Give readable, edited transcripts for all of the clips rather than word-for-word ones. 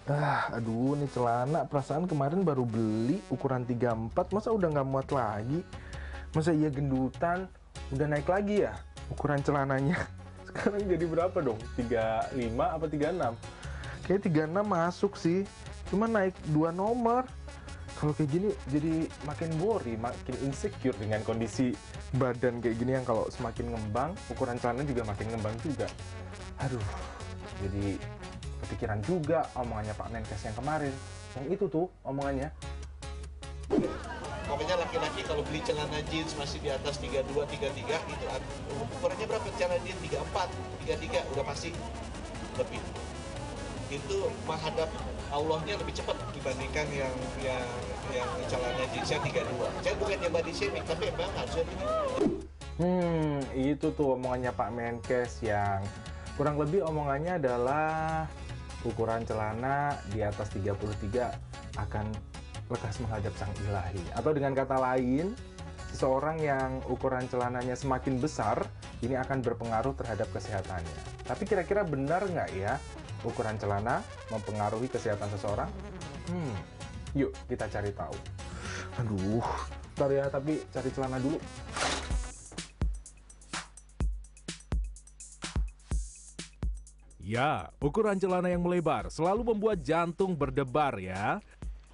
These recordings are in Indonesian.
Aduh, nih celana perasaan kemarin baru beli ukuran 34, masa udah nggak muat lagi? Masa iya gendutan udah naik lagi ya ukuran celananya? Sekarang jadi berapa dong? 35 apa 36? Kayaknya 36 masuk sih, cuma naik 2 nomor. Kalau kayak gini jadi makin worry, makin insecure dengan kondisi badan kayak gini yang kalau semakin ngembang, ukuran celana juga makin ngembang juga. Aduh, jadi kepikiran juga omongannya Pak Menkes yang kemarin. Yang itu tuh omongannya. Pokoknya laki-laki kalau beli celana jeans masih di atas 32, 33 itu ukurannya berapa celana jeans? 34, 33 udah pasti lebih. Itu menghadap Allahnya lebih cepat dibandingkan yang celana jeansnya 32. Saya bukannya body shaming, tapi emang harusnya begitu. Itu tuh omongannya Pak Menkes yang kurang lebih omongannya adalah ukuran celana di atas 33 akan lekas menghadap sang ilahi. Atau dengan kata lain, seseorang yang ukuran celananya semakin besar, ini akan berpengaruh terhadap kesehatannya. Tapi kira-kira benar nggak ya ukuran celana mempengaruhi kesehatan seseorang? Yuk kita cari tahu. Aduh, ntar ya, tapi cari celana dulu. Ya, ukuran celana yang melebar selalu membuat jantung berdebar ya.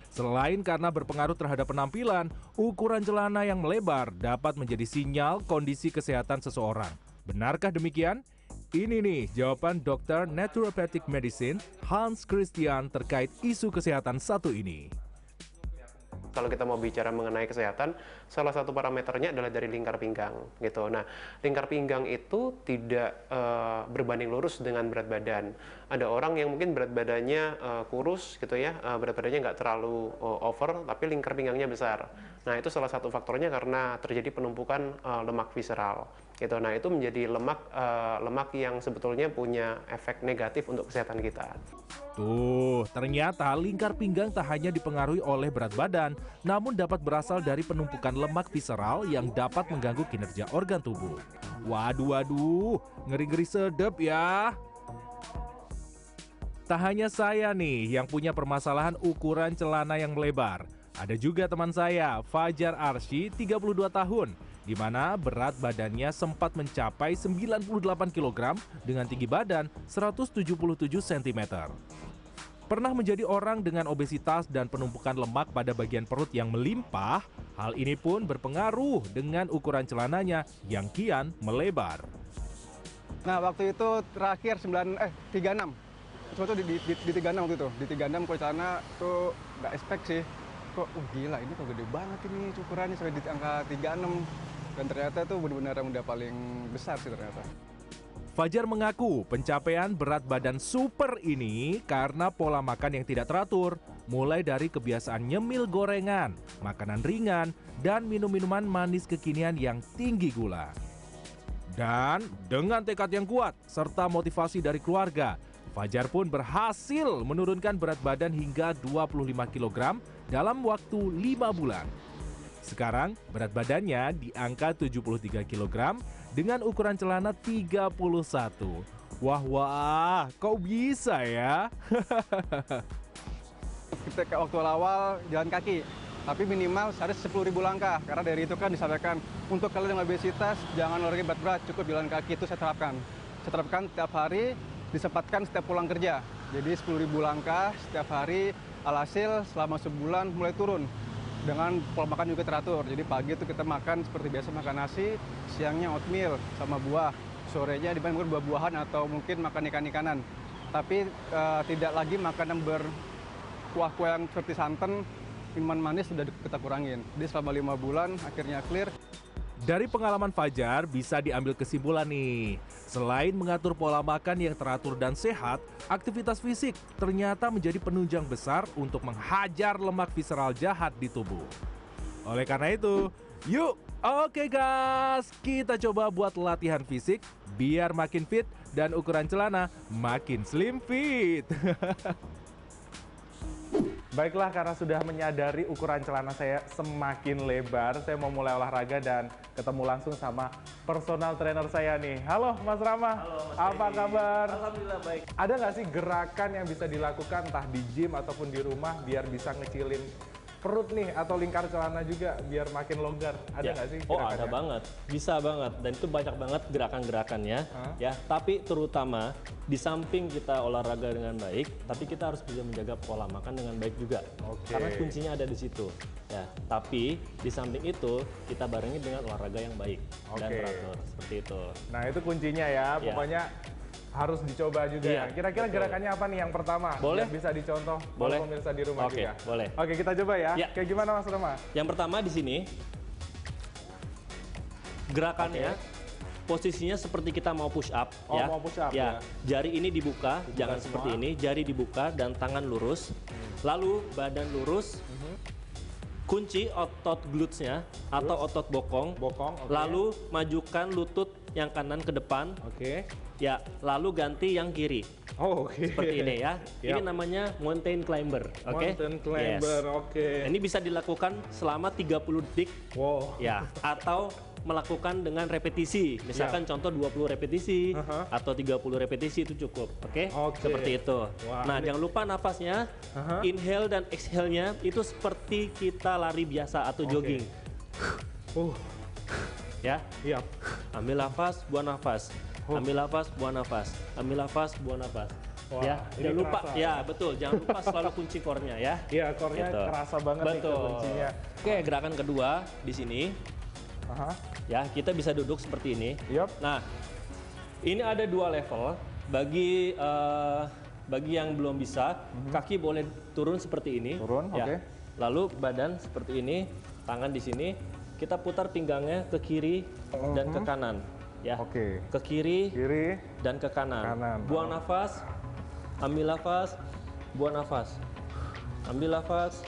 Selain karena berpengaruh terhadap penampilan, ukuran celana yang melebar dapat menjadi sinyal kondisi kesehatan seseorang. Benarkah demikian? Ini nih jawaban dokter Naturopathic Medicine Hans Christian terkait isu kesehatan satu ini. Kalau kita mau bicara mengenai kesehatan, salah satu parameternya adalah dari lingkar pinggang, gitu. Nah, lingkar pinggang itu tidak berbanding lurus dengan berat badan. Ada orang yang mungkin berat badannya kurus, gitu ya, berat badannya nggak terlalu over, tapi lingkar pinggangnya besar. Nah, itu salah satu faktornya karena terjadi penumpukan lemak visceral, gitu. Nah, itu menjadi lemak yang sebetulnya punya efek negatif untuk kesehatan kita. Tuh, ternyata lingkar pinggang tak hanya dipengaruhi oleh berat badan, namun dapat berasal dari penumpukan lemak visceral yang dapat mengganggu kinerja organ tubuh. Waduh, ngeri-ngeri sedep ya. Tak hanya saya nih yang punya permasalahan ukuran celana yang melebar. Ada juga teman saya, Fajar Arsy, 32 tahun, di mana berat badannya sempat mencapai 98 kg dengan tinggi badan 177 cm. Pernah menjadi orang dengan obesitas dan penumpukan lemak pada bagian perut yang melimpah, hal ini pun berpengaruh dengan ukuran celananya yang kian melebar. Nah, waktu itu terakhir 36. Cuma tuh di 36 waktu itu. Di 36 kalau celana tuh nggak expect sih. Kok gila ini kok gede banget ini ukurannya sampai di angka 36. Dan ternyata tuh benar-benar yang udah paling besar sih ternyata. Fajar mengaku pencapaian berat badan super ini karena pola makan yang tidak teratur, mulai dari kebiasaan nyemil gorengan, makanan ringan, dan minum-minuman manis kekinian yang tinggi gula. Dan dengan tekad yang kuat serta motivasi dari keluarga, Fajar pun berhasil menurunkan berat badan hingga 25 kg dalam waktu 5 bulan. Sekarang berat badannya di angka 73 kg dengan ukuran celana 31. Wah, kok bisa ya? Kita waktu awal jalan kaki, tapi minimal harus 10.000 langkah. Karena dari itu kan disampaikan, untuk kalian yang obesitas, jangan olahraga berat-berat, cukup jalan kaki. Itu saya terapkan. Saya terapkan setiap hari, disempatkan setiap pulang kerja. Jadi 10.000 langkah setiap hari, alhasil selama sebulan mulai turun. Dengan pola makan juga teratur, jadi pagi itu kita makan seperti biasa makan nasi, siangnya oatmeal sama buah, sorenya mungkin buah-buahan atau mungkin makan ikan-ikanan. Tapi tidak lagi makanan berkuah-kuah yang seperti santan, minuman manis sudah kita kurangin. Jadi selama 5 bulan akhirnya clear. Dari pengalaman Fajar bisa diambil kesimpulan nih, selain mengatur pola makan yang teratur dan sehat, aktivitas fisik ternyata menjadi penunjang besar untuk menghajar lemak visceral jahat di tubuh. Oleh karena itu, yuk, oke guys, kita coba buat latihan fisik biar makin fit dan ukuran celana makin slim fit. Baiklah, karena sudah menyadari ukuran celana saya semakin lebar, saya mau mulai olahraga dan ketemu langsung sama personal trainer saya nih. Halo Mas Rama. Halo Mas apa Denny. kabar? Alhamdulillah baik. Ada nggak sih gerakan yang bisa dilakukan entah di gym ataupun di rumah biar bisa ngecilin perut nih atau lingkar celana juga biar makin longgar? Ada nggak sih Oh, gerakannya? ada banget. Bisa banget. Dan itu banyak banget gerakan-gerakannya. Ya, tapi terutama di samping kita olahraga dengan baik, tapi kita harus bisa menjaga pola makan dengan baik juga. Oke. Karena kuncinya ada di situ. Ya, tapi di samping itu kita barengi dengan olahraga yang baik dan Oke. teratur seperti itu. Nah itu kuncinya ya, Ya. pokoknya harus dicoba juga Iya, ya. Kira-kira betul. gerakannya apa nih yang pertama? Boleh. Biar bisa dicontoh Boleh. oleh pemirsa di rumah Oke, juga. boleh. Oke, kita coba ya. Ya. Kayak gimana Mas Rama? Yang pertama di sini gerakannya posisinya seperti kita mau push up Oh, ya. mau push up, ya. Jari ini dibuka, jangan semua. seperti ini. Jari dibuka dan tangan lurus. Lalu badan lurus. Kunci otot glutesnya atau otot bokong. Bokong, oke. Lalu majukan lutut yang kanan ke depan. Oke. Ya, lalu ganti yang kiri. Oh, oke. Seperti ini ya. Ini Yap. namanya mountain climber, oke? Mountain climber, Yes. oke. Ini bisa dilakukan selama 30 detik Wow. ya, atau melakukan dengan repetisi. Misalkan contoh 20 repetisi atau 30 repetisi itu cukup, oke? Oke. Seperti itu. Wah, Nah, jangan lupa napasnya, inhale dan exhale-nya itu seperti kita lari biasa atau jogging. Ya. Iya. Ambil nafas, buang nafas. Ambil nafas, buang nafas. Ambil nafas, buang nafas. Wah, Ya, ini jangan lupa. kerasa. Ya, betul. Jangan lupa selalu kunci core-nya ya. Iya, core-nya Gitu. kerasa banget nih Betul. kuncinya. Oke, gerakan kedua di sini. Aha. Ya, kita bisa duduk seperti ini. Yup. Nah, ini ada 2 level. Bagi yang belum bisa, kaki boleh turun seperti ini. Turun, ya. oke. Lalu badan seperti ini, tangan di sini. Kita putar pinggangnya ke kiri dan ke kanan. Ya. Oke. Ke kiri Kiri. dan ke kanan. Kanan. Buang nafas, ambil nafas, buang nafas. Ambil nafas.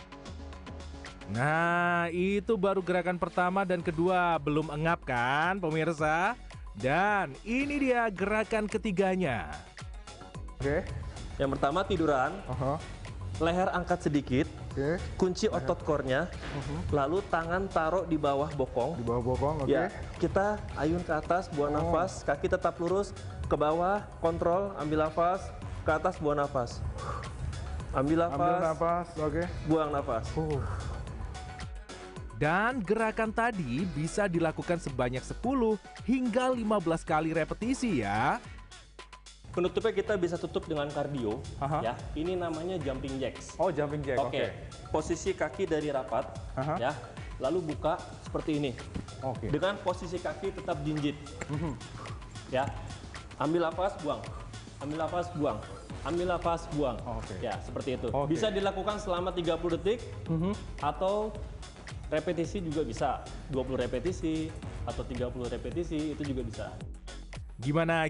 Nah, itu baru gerakan pertama dan kedua. Belum engap kan, pemirsa? Dan ini dia gerakan ketiganya. Oke. Yang pertama tiduran, Aha. leher angkat sedikit, Oke. kunci otot core-nya, lalu tangan taruh di bawah bokong. Di bawah bokong, oke. Ya, kita ayun ke atas, buang nafas, kaki tetap lurus, ke bawah, kontrol, ambil nafas, ke atas, buang nafas. Ambil nafas, Ambil nafas, oke. buang nafas. Dan gerakan tadi bisa dilakukan sebanyak 10 hingga 15 kali repetisi ya. Penutupnya kita bisa tutup dengan kardio, Aha. ya. Ini namanya jumping jacks. Oh, jumping jack, Oke, posisi kaki dari rapat, Aha. ya. Lalu buka seperti ini. Oke. Dengan posisi kaki tetap jinjit. Ya. Ambil nafas, buang. Ambil nafas, buang. Ambil nafas, buang. Oke. Ya, seperti itu. Oke. Bisa dilakukan selama 30 detik atau repetisi juga bisa. 20 repetisi atau 30 repetisi itu juga bisa. Gimana?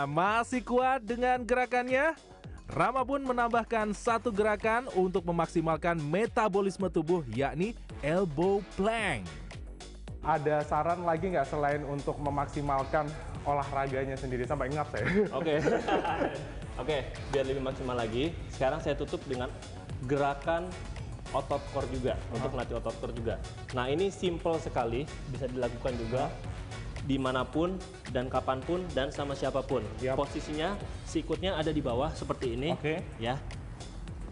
Masih kuat dengan gerakannya? Rama pun menambahkan satu gerakan untuk memaksimalkan metabolisme tubuh, yakni elbow plank. Ada saran lagi nggak selain untuk memaksimalkan olahraganya sendiri? Sampai ngap saya. Oke. Oke, biar lebih maksimal lagi, sekarang saya tutup dengan gerakan otot core juga, untuk melatih otot core juga. Nah, ini simple sekali, bisa dilakukan juga dimanapun dan kapanpun dan sama siapapun. Yap. Posisinya sikutnya ada di bawah seperti ini, Oke. ya.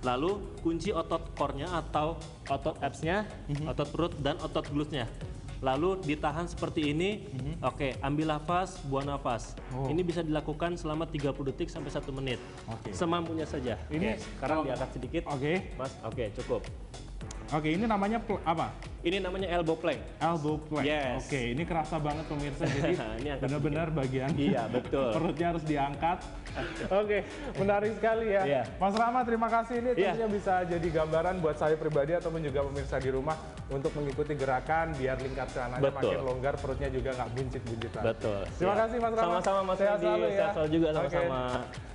Lalu kunci otot core-nya atau otot abs-nya, otot perut dan otot glutes-nya. Lalu ditahan seperti ini. Oke, ambil nafas, buang nafas. Ini bisa dilakukan selama 30 detik sampai 1 menit. Oke. Semampunya saja. Ini sekarang diangkat sedikit. Oke. Mas, oke, cukup. Oke, ini namanya apa? Ini namanya elbow plank. Elbow plank. Yes. Oke, ini kerasa banget pemirsa. Jadi Ini angkat benar-benar bagian Iya, betul. perutnya harus diangkat. Oke, menarik sekali ya. Iya. Mas Rama, terima kasih. Ini Iya. tentunya bisa jadi gambaran buat saya pribadi ataupun juga pemirsa di rumah untuk mengikuti gerakan biar lingkar celananya Betul. makin longgar, perutnya juga nggak buncit-buncit lagi. Betul. Terima Siap. kasih Mas Rama. Sama-sama Mas Sehat Andi. selalu ya. Sehat selalu juga Oke. sama-sama.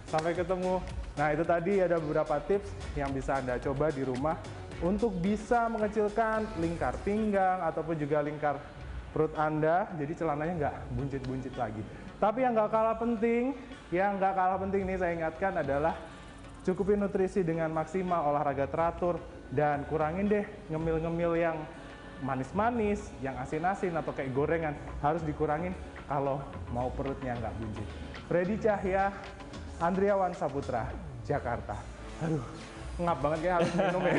Sampai ketemu. Nah, itu tadi ada beberapa tips yang bisa Anda coba di rumah untuk bisa mengecilkan lingkar pinggang ataupun juga lingkar perut Anda, jadi celananya nggak buncit-buncit lagi. Tapi yang nggak kalah penting nih saya ingatkan adalah cukupin nutrisi dengan maksimal, olahraga teratur, dan kurangin deh ngemil-ngemil yang manis-manis, yang asin-asin atau kayak gorengan. Harus dikurangin kalau mau perutnya nggak buncit. Freddy Cahya, Andriawan Saputra, Jakarta. Aduh, ngap banget kayak harus minum ya.